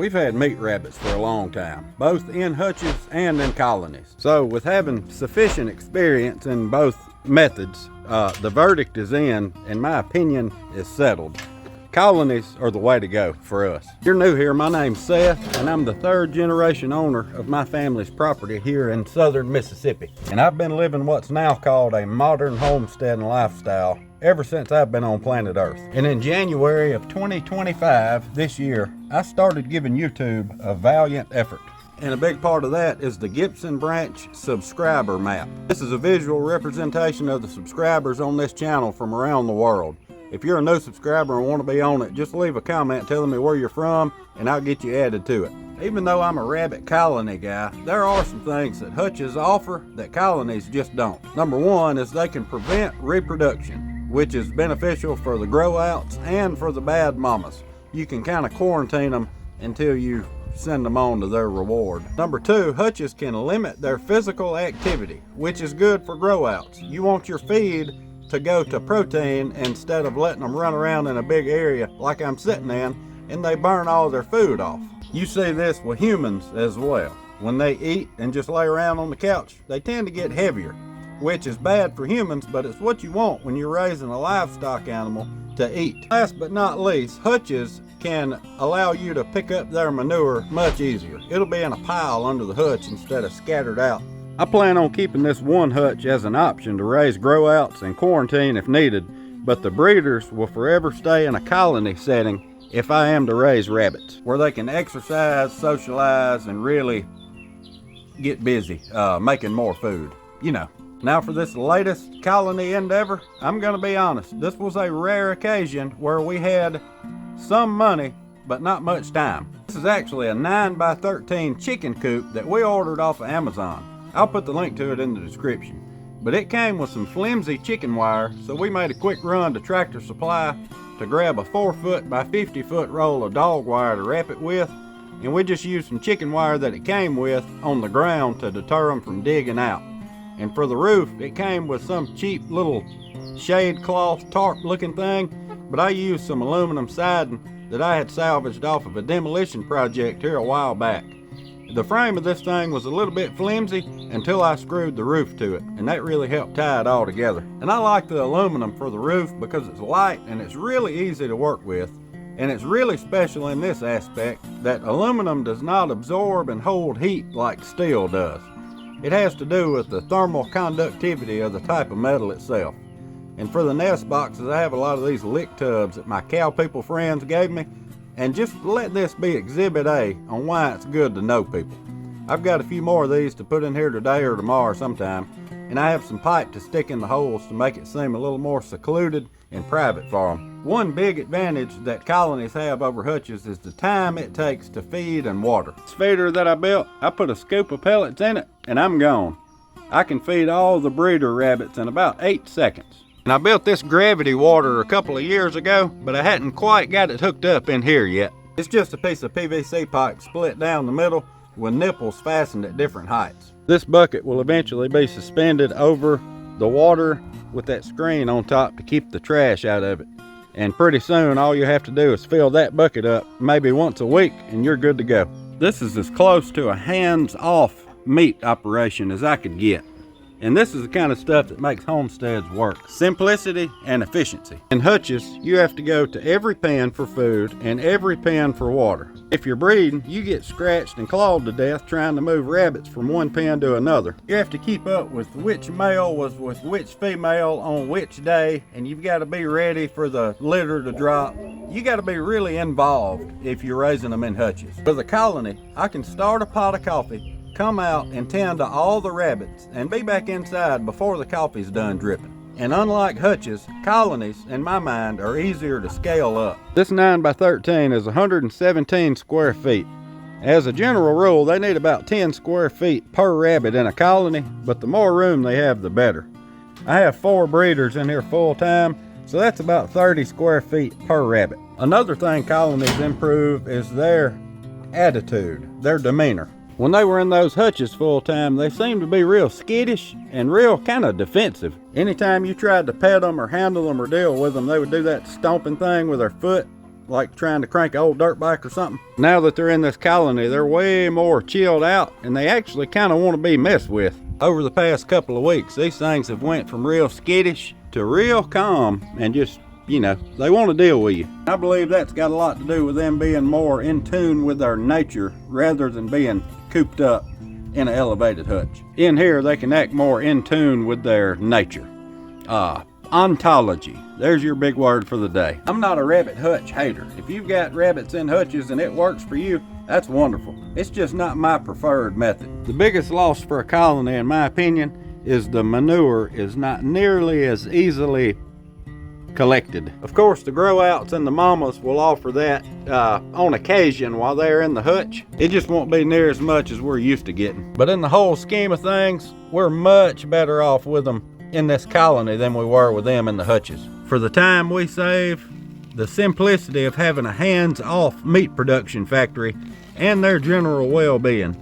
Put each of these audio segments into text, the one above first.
We've had meat rabbits for a long time, both in hutches and in colonies. So with having sufficient experience in both methods, the verdict is in my opinion, is settled. Colonies are the way to go for us. If you're new here, my name's Seth, and I'm the third generation owner of my family's property here in southern Mississippi. And I've been living what's now called a modern homesteading lifestyle ever since I've been on planet Earth. And in January of 2025, this year, I started giving YouTube a valiant effort. And a big part of that is the Gibson Branch subscriber map. This is a visual representation of the subscribers on this channel from around the world. If you're a new subscriber and want to be on it, just leave a comment telling me where you're from and I'll get you added to it. Even though I'm a rabbit colony guy, there are some things that hutches offer that colonies just don't. Number one is they can prevent reproduction, which is beneficial for the grow outs and for the bad mamas. You can kind of quarantine them until you send them on to their reward. Number two, hutches can limit their physical activity, which is good for grow outs. You want your feed to go to protein instead of letting them run around in a big area like I'm sitting in, and they burn all their food off. You see this with humans as well. When they eat and just lay around on the couch, they tend to get heavier, which is bad for humans, but it's what you want when you're raising a livestock animal to eat. Last but not least, hutches can allow you to pick up their manure much easier. It'll be in a pile under the hutch instead of scattered out. I plan on keeping this one hutch as an option to raise grow outs and quarantine if needed, but the breeders will forever stay in a colony setting if I am to raise rabbits, where they can exercise, socialize, and really get busy making more food, you know. Now for this latest colony endeavor, I'm gonna be honest, this was a rare occasion where we had some money, but not much time. This is actually a 9x13 chicken coop that we ordered off of Amazon. I'll put the link to it in the description. But it came with some flimsy chicken wire, so we made a quick run to Tractor Supply to grab a 4-foot by 50-foot roll of dog wire to wrap it with, and we just used some chicken wire that it came with on the ground to deter them from digging out. And for the roof, it came with some cheap little shade cloth tarp looking thing, but I used some aluminum siding that I had salvaged off of a demolition project here a while back. The frame of this thing was a little bit flimsy until I screwed the roof to it, and that really helped tie it all together. And I like the aluminum for the roof because it's light and it's really easy to work with. And it's really special in this aspect that aluminum does not absorb and hold heat like steel does. It has to do with the thermal conductivity of the type of metal itself. And for the nest boxes, I have a lot of these lick tubs that my cow people friends gave me. And just let this be exhibit A on why it's good to know people. I've got a few more of these to put in here today or tomorrow sometime, and I have some pipe to stick in the holes to make it seem a little more secluded and private for them. One big advantage that colonies have over hutches is the time it takes to feed and water. This feeder that I built, I put a scoop of pellets in it and I'm gone. I can feed all the breeder rabbits in about 8 seconds. And I built this gravity water a couple of years ago, but I hadn't quite got it hooked up in here yet. It's just a piece of PVC pipe split down the middle with nipples fastened at different heights. This bucket will eventually be suspended over the water with that screen on top to keep the trash out of it. And pretty soon all you have to do is fill that bucket up maybe once a week and you're good to go. This is as close to a hands-off meat operation as I could get. And this is the kind of stuff that makes homesteads work. Simplicity and efficiency. In hutches, you have to go to every pen for food and every pen for water. If you're breeding, you get scratched and clawed to death trying to move rabbits from one pen to another. You have to keep up with which male was with which female on which day, and you've got to be ready for the litter to drop. You got to be really involved if you're raising them in hutches. With a colony, I can start a pot of coffee, come out and tend to all the rabbits, and be back inside before the coffee's done dripping. And unlike hutches, colonies, in my mind, are easier to scale up. This 9x13 is 117 square feet. As a general rule, they need about 10 square feet per rabbit in a colony, but the more room they have, the better. I have 4 breeders in here full time, so that's about 30 square feet per rabbit. Another thing colonies improve is their attitude, their demeanor. When they were in those hutches full time, they seemed to be real skittish and real kind of defensive. Anytime you tried to pet them or handle them or deal with them, they would do that stomping thing with their foot like trying to crank an old dirt bike or something. Now that they're in this colony, they're way more chilled out, and they actually kind of want to be messed with. Over the past couple of weeks, these things have went from real skittish to real calm, and just, you know, they want to deal with you. I believe that's got a lot to do with them being more in tune with their nature rather than being cooped up in an elevated hutch. In here, they can act more in tune with their nature. Ontology. There's your big word for the day. I'm not a rabbit hutch hater. If you've got rabbits in hutches and it works for you, that's wonderful. It's just not my preferred method. The biggest loss for a colony, in my opinion, is the manure is not nearly as easily collected. Of course, the grow outs and the mamas will offer that on occasion while they're in the hutch. It just won't be near as much as we're used to getting. But in the whole scheme of things, we're much better off with them in this colony than we were with them in the hutches. For the time we save, the simplicity of having a hands-off meat production factory, and their general well-being,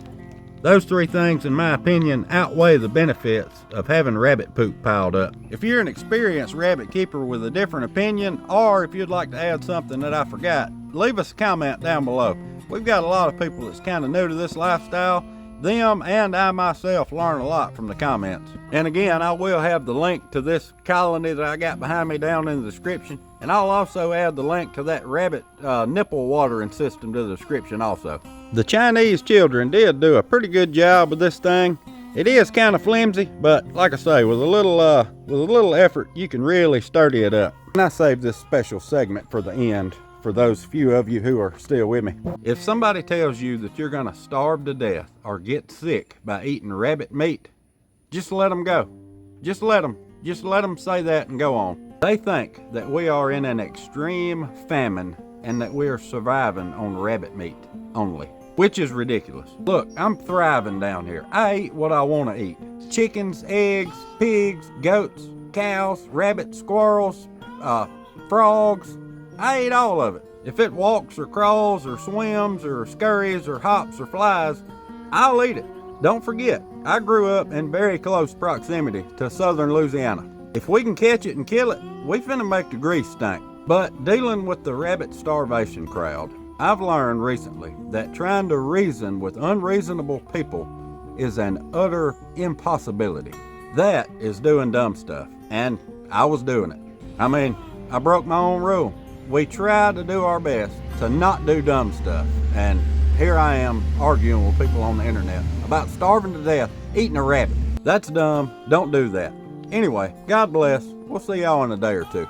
those three things, in my opinion, outweigh the benefits of having rabbit poop piled up. If you're an experienced rabbit keeper with a different opinion, or if you'd like to add something that I forgot, leave us a comment down below. We've got a lot of people that's kind of new to this lifestyle. Them and I myself learn a lot from the comments. And again, I will have the link to this colony that I got behind me down in the description. And I'll also add the link to that rabbit nipple watering system to the description also. The Chinese children did do a pretty good job with this thing. It is kind of flimsy, but like I say, with a little effort, you can really sturdy it up. And I saved this special segment for the end, for those few of you who are still with me. If somebody tells you that you're gonna starve to death or get sick by eating rabbit meat, just let them go. Just let them say that and go on. They think that we are in an extreme famine and that we are surviving on rabbit meat only, which is ridiculous. Look, I'm thriving down here. I eat what I want to eat. Chickens, eggs, pigs, goats, cows, rabbits, squirrels, frogs. I eat all of it. If it walks or crawls or swims or scurries or hops or flies, I'll eat it. Don't forget, I grew up in very close proximity to southern Louisiana. If we can catch it and kill it, we finna make the grease stink. But dealing with the rabbit starvation crowd, I've learned recently that trying to reason with unreasonable people is an utter impossibility. That is doing dumb stuff, and I was doing it. I mean, I broke my own rule. We try to do our best to not do dumb stuff, and here I am arguing with people on the internet about starving to death eating a rabbit. That's dumb. Don't do that. Anyway, God bless. We'll see y'all in a day or two.